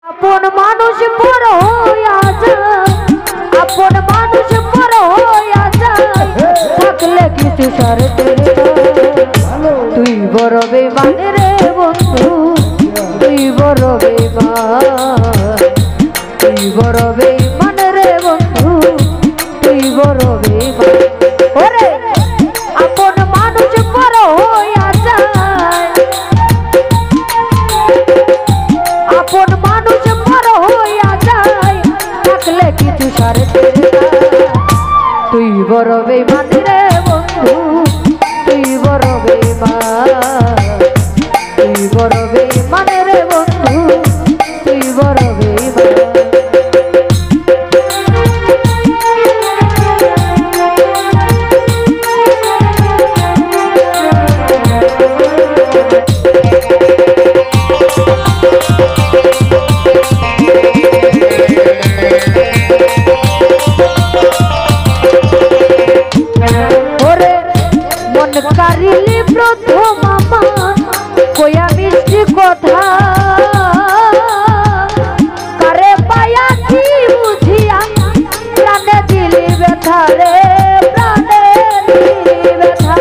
আপন মানুষ বড় হইয়া যায়, আপন মানুষ বড় হইয়া যায়, থাকলে কিছু শর্তে তুই বড় বেঈমান রে বন্ধু, তুই বড় বেঈমান, তুই বড় বেঈমান রে বন্ধু, তুই বড় বেঈমান। ওরে আপন মানুষ বড় হইয়া যায়, আপন মানুষ বড় হইয়া যায়, থাকলে কিছু শর্তে তুই বড় বেঈমান রে বন্ধু, তুই বড় বেঈমান, তুই বড় বেঈমান রে বন্ধু, তুই বড় বেঈমান। কারিলে প্রথম আমার কইয়া মিষ্টি কথা, কারে পায়া কি বুঝিয়া প্রাণে দিলি ব্যথা রে, প্রাণে দিলি ব্যথা।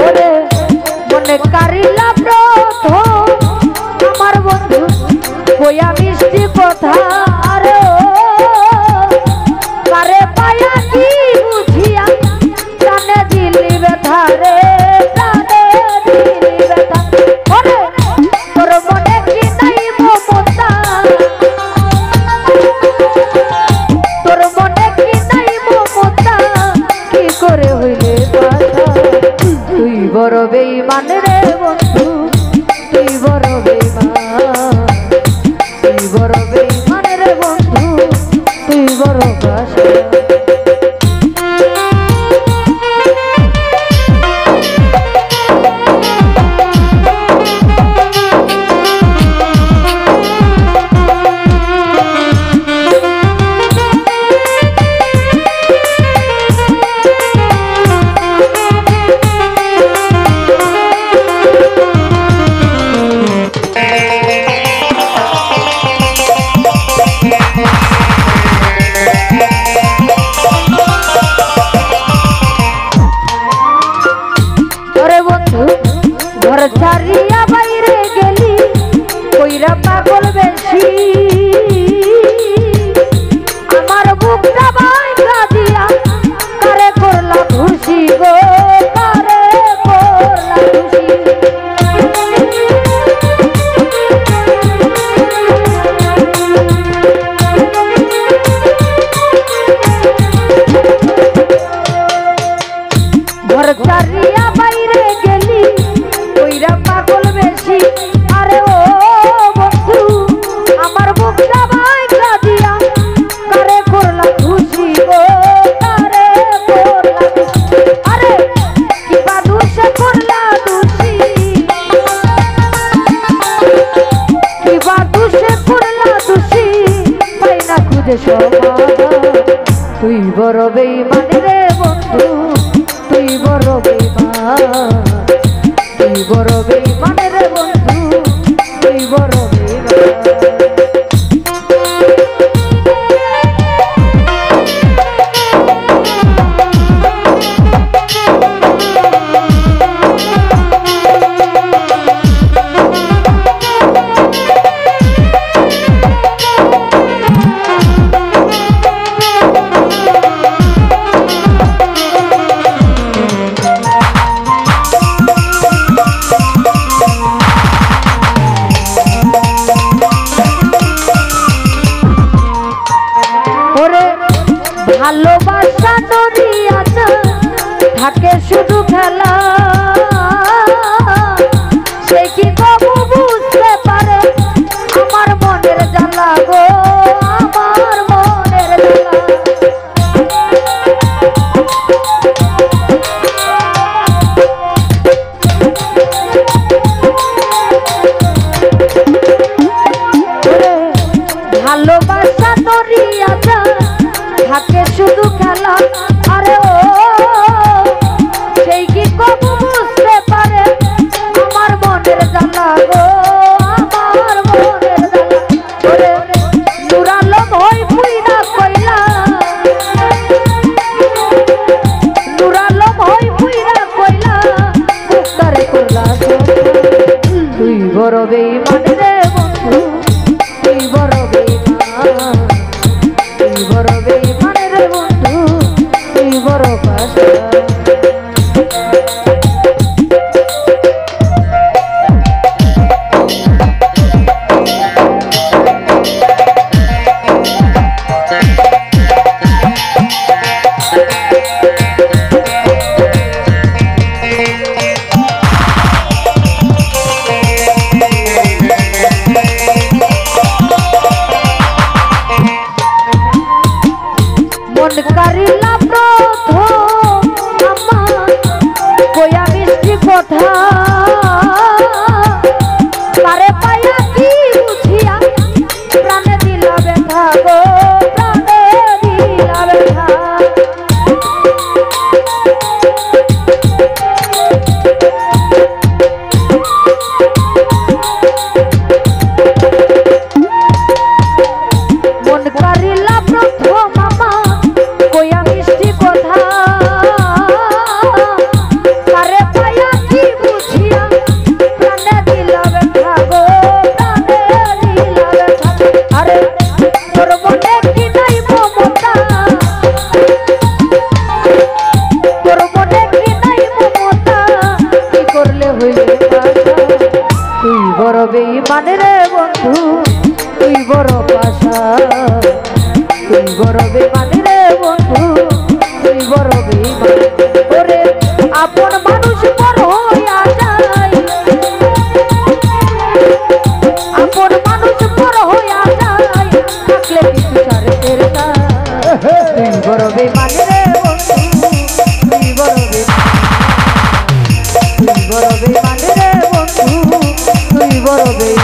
ওরে মনে কারিলা প্রথম আমার বন্ধু কইয়া মিষ্টি কথা, আরে কারে পায়া কি বুঝিয়া প্রাণে দিলি ব্যথা রে, প্রাণে দিলি ব্যথা। ওরে তোর মনে কি নাই মমতা, তোর মনে কি নাই মমতা, কি করে হইলে কথা তুই বড় বেঈমান রে বন্ধু, তুই বড় বেঈমান, তুই বড় বেঈমান রে বন্ধু, তুই বড় বাসা। ঘর ছাড়িয়া বাইরে গেলি কইরা পাগল বেশি, আমার বুকটা ভাঙা দিয়া কারে করলা খুশি গো, কারে করলা খুশি। ঘর ছাড়িয়া বাইরে গেলি কইরা পাগল বেশি, আরে ও বন্ধু আমার বুকটা ভাঙা দিয়া কারে করলা খুশি গো, কারে করলা খুশি। আরে কিবা দোষে করলা দোষী, কিবা দোষে করলা দোষী, পাই না খুঁজে সমাধান তুই বড় বেঈমান রে বন্ধু, তুই বড় বেঈমান, তুই বড় বেঈমান রে বন্ধু, তুই বড় বেঈমান। ভালোবাসা দরিয়াতে থাকে শুধু খেলা, সে কি কবু বুঝতে পারে আমার মনের জ্বালা গো, আমার মনের জ্বালা। ভালোবাসা দরিয়াতে থাকে শুধু শুধু খেলা আরে ও সেই কি কবু বুঝতে পারে আমার মনের জ্বালা গো আমার মনের জ্বালা ওরে নুরালো ভই পুইরা কইলা নুরালো ভই পুইরা কইলা মুক্তারে করলা তুই বড় বেঈমান রে বন্ধু তুই বড় বেঈমান তুই বড় বেঈমান রে বন্ধু তুই বড় পাশা কারিলা প্রথম আমার কইয়া মিষ্টি কথা তারে পাইয়া কি বুঝিয়া প্রাণে দিলা ব্যথা গো প্রাণে দিলা ব্যথা মন কারিলা প্রথম কইয়া মিষ্টি কথা তারে পাইয়া কি বুঝিয়া প্রাণে দিলা ব্যথা গো প্রাণে দিলা ব্যথা আরে তোর মনে কি নাই মমতা তোর মনে কি নাই মমতা কি করলে হইলে পাশা তুই বড় বেঈমান রে বন্ধু তুই বড় পাশা তুই বড় বেঈমান রে বন্ধু তুই বড় বেঈমান ওরে আপন মানুষ পর হইয়া যায় আপন মানুষ পর হইয়া যায় থাকলে কিছু ছাড়তে না তুই বড় বেঈমান রে বন্ধু তুই বড় বেঈমান তুই বড় বেঈমান রে বন্ধু তুই বড় বেঈমান